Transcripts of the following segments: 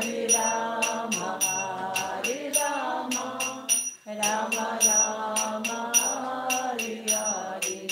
Hare Rama, Hare Rama, Rama Rama, Hare Hare.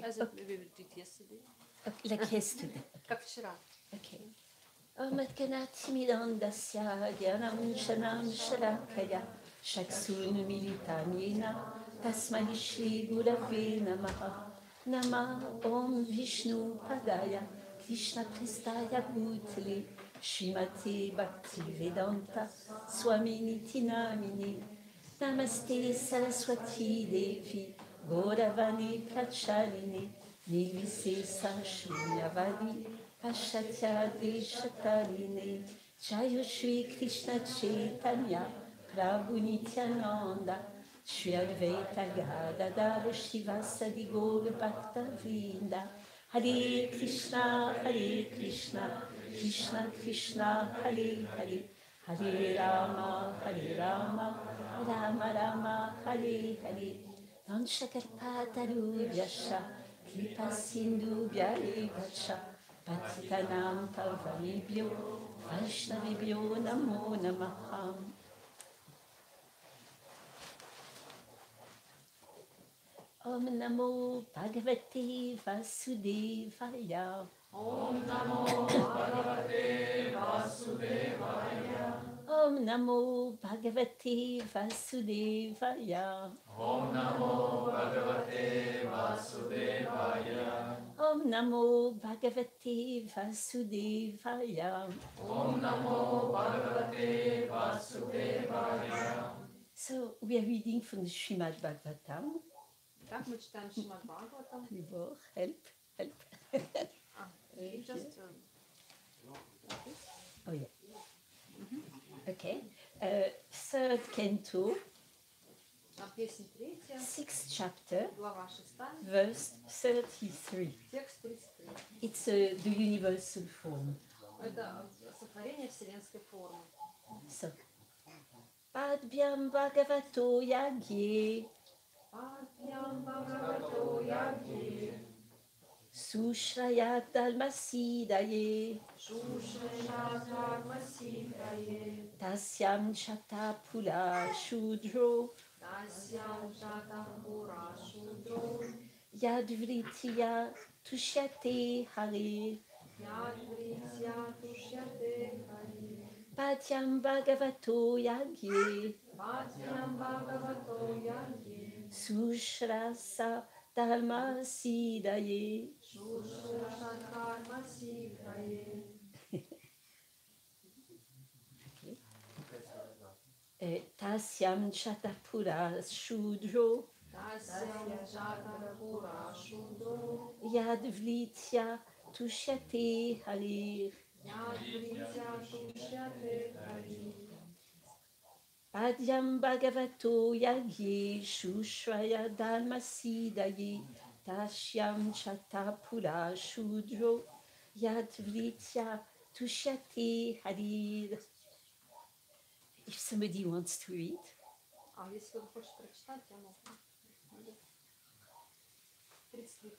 As we did yesterday. Like yesterday. Как вчера. Okay. Matkanatsimidandasya dhyanam shanam sharakaya shaksun militanina tasmai shri gurave namaha nama om vishnu padaya krishna prestaya bhutale Shrimati Bhakti Vedanta Swaminiti Namini Namaste Saraswati Devi Gauravani Pracharini Nirvisesa Shunyavadi Pashatya Deshatarine Jaya Shri Krishna Chaitanya Prabhu Nityananda Shri Advaita Gadadara Shivasadi Gaura Bhakta Vrinda Hare Krishna Krishna Krishna Hare Hare Hare Rama Rama Rama Hare Hare Vanshakarpataru Vyasha Kripa Sindhu Vyarevasha Patitanam Pavanibhyo Vaishnavibhyo Namo Namaha. Om Namo Bhagavate Vasudevaya. Om Namo Bhagavate Vasudevaya. Om Namo Bhagavate Vasudevaya. Om Namo Bhagavate Vasudevaya. Om Namo Bhagavate Vasudevaya. Om Namo Bhagavate Vasudevaya. So we are reading from the Shrimad Bhagavatam. Так мы читаем Шримад Бхагаватам. Libor, help. Just, Oh yeah. Okay. Third canto, Песнь 3, 6th chapter, глава 6, verse 33. текст 33. It's the universal form. Это сотворение вселенской формы. So, Padbyam Bhagavato Yagye Падьям Бхагавато Яги, Sushrayat Dalmasidaye Шушрея Дхармасидхае, Tasyam Chatapula Shudro Тасьям Жатампура Шудро, Yadvritya Tushyate Hare Ядвритья Тушьяте Хари, Padhyam Bhagavato Yagye Падьям Бхагавато Яги, Sushrasa Dalmasidaye. Шушрея Дхармасидхае. Tasyam Chatapura Shudro Тасьям Жатампура Шудро, Yadvritya Tushyate Hare Ядвритья Тушьяте Хари, Padhyam Bhagavato Yagye Shushraya Dalmasidaye Tasyam Chatapura Shudro Yadvritya Tushyate Hare. If somebody wants to read, если кто-то хочет прочитать, я могу. 33.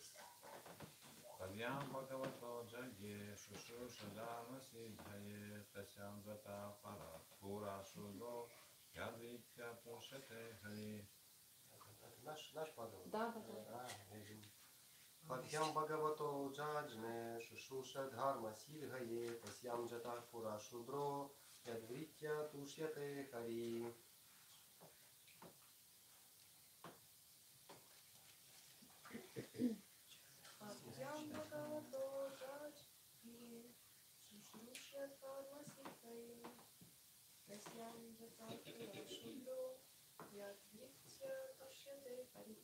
Падьям Бхагавато Джаге Шушушадама Сидхае Тасям Зата Пара Пура Шудо Ядвитя Тушете Хари. Наш Бхагават. Да. Падьям Бхагавато Джаджне Шушуша Дхарма Сидхае Тасьям Джата Пура Шудро Ядвитя Тушьяте Хари. Затем, Бхагавато Джаджне Шушуша Дхарма Сидхае Тасьям Джата Пура Шудро Ядвитя Тушьяте Хари.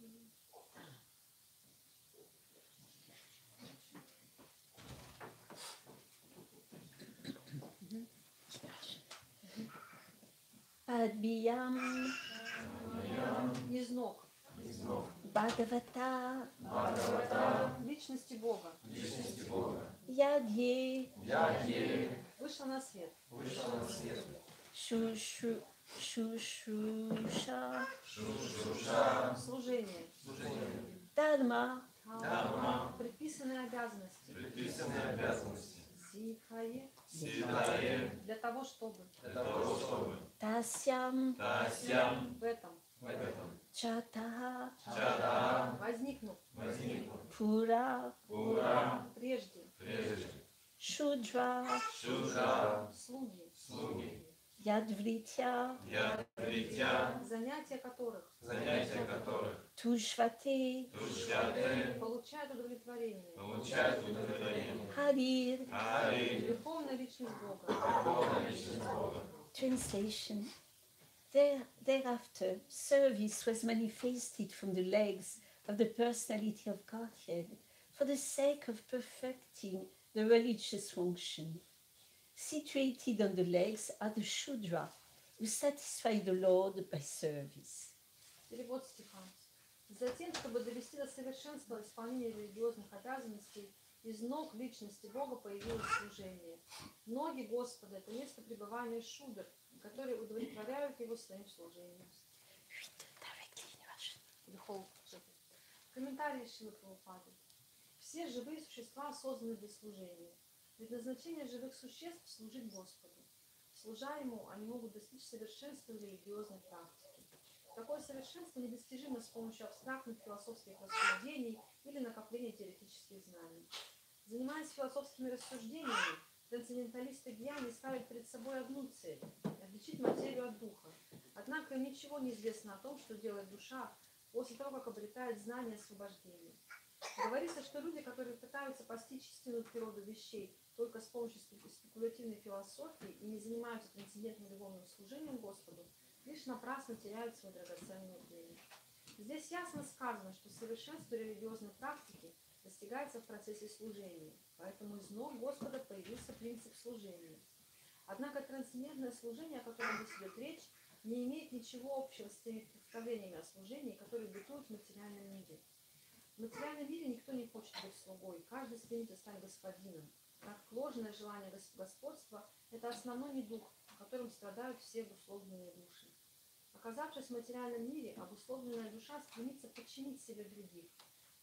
Padbyam Из ног. Bhagavata Личности Бога. Yagye Вышла на свет. Shushusha Служение. Dharma Предписанные обязанности. Сидхае. Для того, чтобы. Tasyam В этом. Chataha Возникнув. Pura Прежде. Shudra Слуги. Yadvritya Занятия которых. Tushvate Получают удовлетворение. Harir. Верховная личность Бога. Translation. Thereafter, service was manifested from the legs of the personality of Godhead for the sake of perfecting the religious function. Situated on the legs are the shudra, who satisfy the Lord by service. Перевод стиха. Затем, чтобы довести до совершенства исполнения религиозных обязанностей, из ног личности Бога появилось служение. Ноги Господа – это место пребывания шудр, которые удовлетворяют его своим служением. Комментарий Шрилы Прабхупады. Все живые существа созданы для служения. Предназначение живых существ – служить Господу. Служа Ему, они могут достичь совершенства в религиозной практике. Такое совершенство недостижимо с помощью абстрактных философских рассуждений или накопления теоретических знаний. Занимаясь философскими рассуждениями, трансценденталисты гьяни ставят перед собой одну цель – отличить материю от духа. Однако им ничего не известно о том, что делает душа после того, как обретает знание освобождения. Говорится, что люди, которые пытаются постичь истинную природу вещей только с помощью спекулятивной философии и не занимаются трансцендентным любовным служением Господу, лишь напрасно теряют свое драгоценное время. Здесь ясно сказано, что совершенство религиозной практики достигается в процессе служения, поэтому из ног Господа появился принцип служения. Однако трансцендентное служение, о котором здесь идет речь, не имеет ничего общего с теми представлениями о служении, которые бытуют в материальном мире. В материальном мире никто не хочет быть слугой, каждый стремится стать господином. Так ложное желание господства – это основной недуг, которым страдают все обусловленные души. Оказавшись в материальном мире, обусловленная душа стремится подчинить себе других,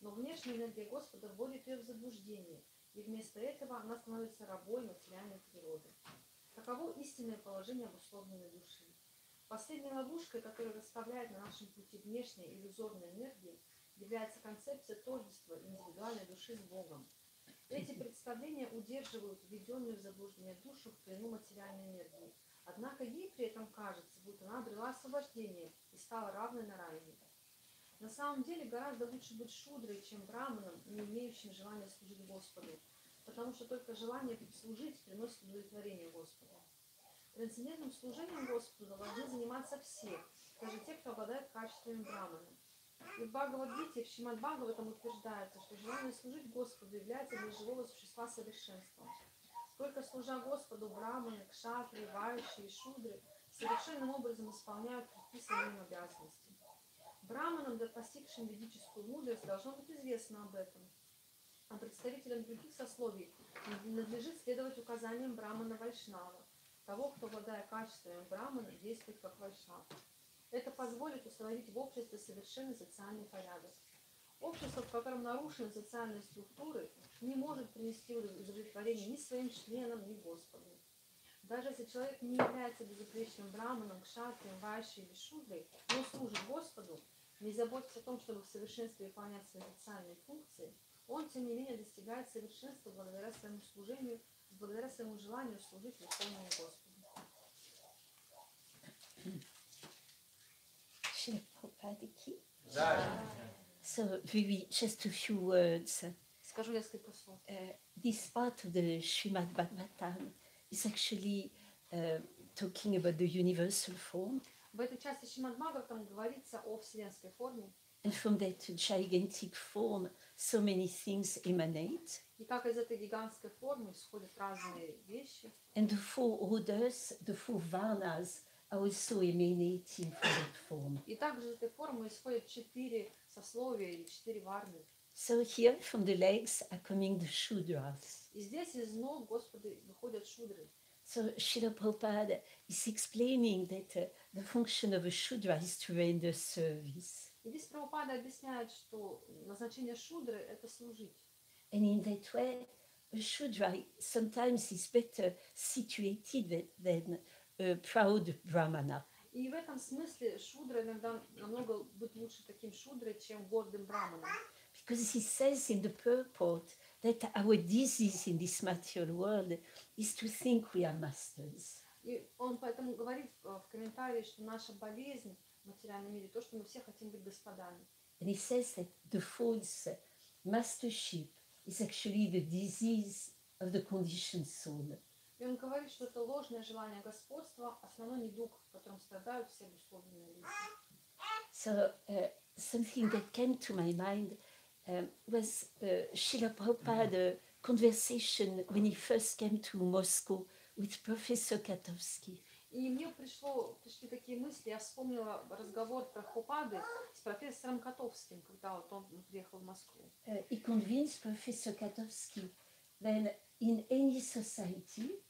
но внешняя энергия Господа вводит ее в заблуждение, и вместо этого она становится рабой материальной природы. Таково истинное положение обусловленной души. Последней ловушкой, которая расставляет на нашем пути внешняя иллюзорная энергия, является концепция тождества индивидуальной души с Богом. Эти представления удерживают введенную в заблуждение душу в плену материальной энергии. Однако ей при этом кажется, будто она обрела освобождение и стала равной Нараяне. На самом деле гораздо лучше быть шудрой, чем браманом, не имеющим желания служить Господу, потому что только желание служить приносит удовлетворение Господу. Трансцендентным служением Господу должны заниматься все, даже те, кто обладает качествами брамана. И в Бхагаватгите, в Шримад Бхагаватам утверждается, что желание служить Господу является для живого существа совершенством. Только служа Господу, браманы, кшатры, вайши и шудры совершенным образом исполняют предписанные им обязанности. Браманам, да постигшим ведическую мудрость, должно быть известно об этом. А представителям других сословий надлежит следовать указаниям брамана Вайшнава, того, кто, обладая качествами брамана, действует как вайшнав. Это позволит установить в обществе совершенный социальный порядок. Общество, в котором нарушены социальные структуры, не может принести удовлетворение ни своим членам, ни Господу. Даже если человек не является безупречным браманом, кшатрием, вайшей или шудрой, но служит Господу, не заботясь о том, чтобы в совершенстве выполнять свои социальные функции, он, тем не менее, достигает совершенства благодаря своему служению, благодаря своему желанию служить Верховному Господу. So, maybe just a few words. Скажу несколько слов. This part of the Shrimad Bhagavatam is actually talking about the universal form. В этой части Шримад Бхагаватам говорится о вселенской форме. And from that gigantic form, so many things emanate. И как из этой гигантской формы исходят разные вещи. And the four orders, the four varnas, are also emanating from that form. И также из этой формы исходят 4 сословия или 4 варны. So here from the legs are coming the shudras. И здесь из ног Господа выходят шудры. So Srila Prabhupada is explaining that the function of a shudra is to render service. И здесь Прабхупада объясняет, что назначение шудры – это служить. And in that way, a shudra sometimes is better situated than a proud brahmana. И в этом смысле шудра иногда намного быть лучше таким шудрой, чем гордым браманом. Because he says in the purport that our disease in this material world is to think we are masters. И он поэтому говорит в комментарии, что наша болезнь в материальном мире, то, что мы все хотим быть господами. And he says that the false mastership is actually the disease of the conditioned soul. И он говорит, что это ложное желание господства, основной недуг, в котором страдают все обусловленные люди. So something that came to my mind was Srila Prabhupada conversation when he first came to Moscow with Professor Katowski. И мне пришли такие мысли, я вспомнила разговор Прабхупады с профессором Котовским, когда вот он приехал в Москву. He convinced Professor Katowski that in any society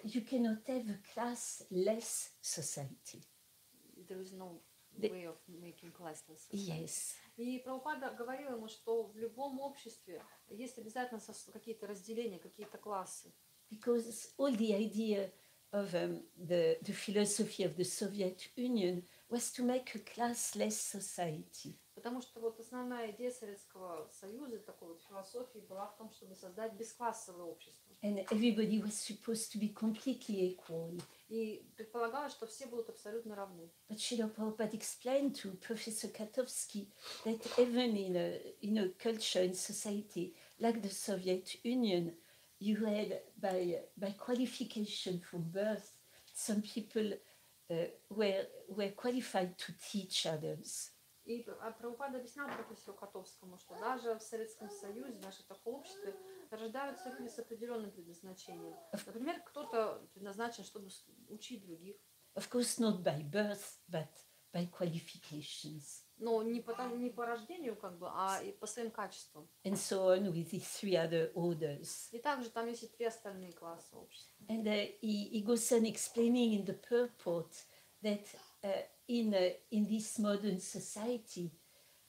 you cannot have a classless society. There is no way of making classless. Yes. И Прабхупада говорил ему, что в любом обществе есть обязательно какие-то разделения, какие-то классы. Because all the idea of the philosophy of the Soviet Union was to make a classless society. Потому что вот основная идея Советского Союза, такой вот философии, была в том, чтобы создать бесклассовое общество. And everybody was supposed to be completely equal. И предполагалось, что все будут абсолютно равны. But Srila Prabhupada explained to Professor Katowski that even in a culture, in society like the Soviet Union, you had by qualification from birth, some people were qualified to teach others. И Прабхупада объяснял профессору Котовскому, что даже в Советском Союзе, в нашем таком обществе, рождаются люди с определенным предназначением. Например, кто-то предназначен, чтобы учить других. Of course, not by birth, but by qualifications. Но не по рождению, как бы, а и по своим качествам. And so on with the three other orders. И также там есть и 3 остальные класса общества. And he goes on explaining in the purport that in this modern society,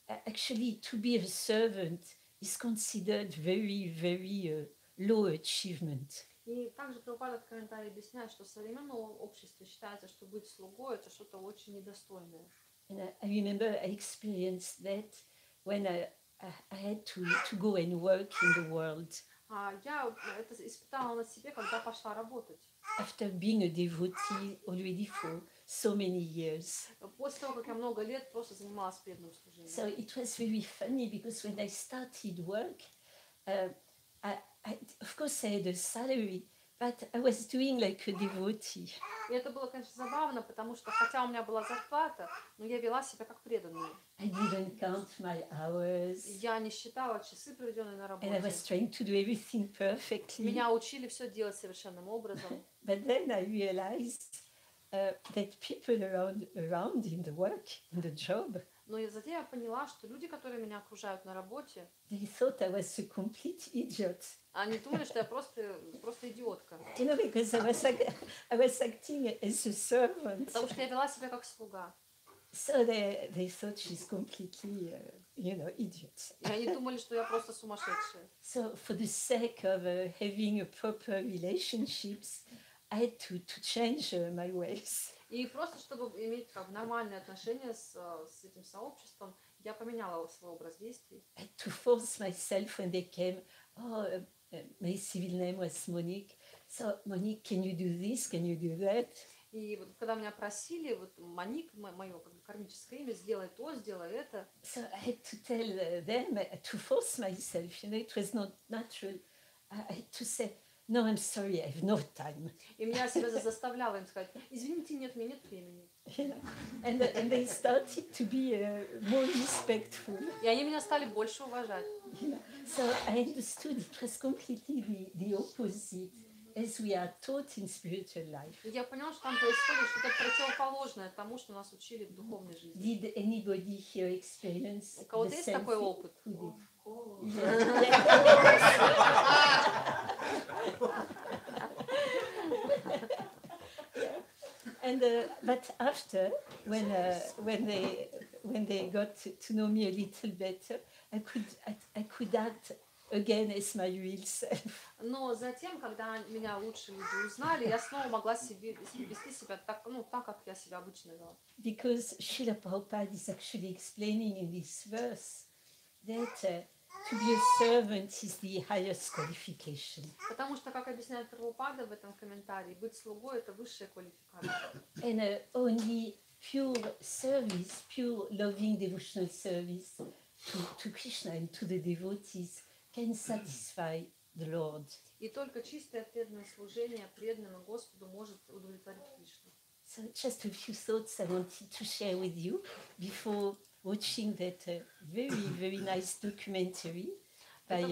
actually to be a servant is considered very, very low achievement. И также Прабхупада в комментарии объясняет, что в современном обществе считается, что быть слугой — это что-то очень недостойное. And I remember I experienced that when I had to go and work in the world. Я это испытала на себе, когда пошла работать. After being a devotee already for so many years. После того, как я много лет просто занималась преданным служением. So it was very funny because when I started work, of course I had a salary, but I was doing like a devotee. И это было, конечно, забавно, потому что, хотя у меня была зарплата, но я вела себя как преданная. I didn't count my hours. Я не считала часы, проведенные на работе. And I was trying to do everything perfectly. Меня учили все делать совершенным образом. But then I realized that people around in the work, in the job, Но и затем я поняла, что люди, которые меня окружают на работе, they thought I was a complete idiot. они думали, что я просто идиотка. You know, because I was acting as a servant. Потому что я вела себя как слуга. So they thought she's completely, idiot. И они думали, что я просто сумасшедшая. So for the sake of having a proper relationships, I had to change my ways. И просто, чтобы иметь как нормальные отношения с этим сообществом, я поменяла свой образ действий. I had to force myself when they came. My civil name was Monique. So, Monique, can you do this? Can you do that? И вот когда меня просили, вот Моник, мое кармическое имя, сделай то, сделай это. So I had to tell them, to force myself, it was not natural. I had to say, no, I'm sorry, I have no time. И меня себя заставляла им сказать, извините, нет, у меня нет времени. And they started to be more respectful. И они меня стали больше уважать. So I understood it was completely the opposite as we are taught in spiritual life. И я поняла, что там происходит что-то противоположное тому, что нас учили в духовной жизни. Did anybody here experience У кого-то есть такой опыт? And but after, when they got to know me a little better, I could act again as my real self. Но затем, когда меня лучше люди узнали, я снова могла вести себя так, как я себя обычно вела. Because Srila Prabhupada is actually explaining in this verse that to be a servant is the highest qualification. Потому что, как объясняет Прабхупада в этом комментарии, быть слугой — это высшая квалификация. And only pure service, pure loving devotional service to Krishna and to the devotees can satisfy the Lord. И только чистое преданное служение преданному Господу может удовлетворить Кришну. So just a few thoughts I wanted to share with you before watching that very, very nice documentary by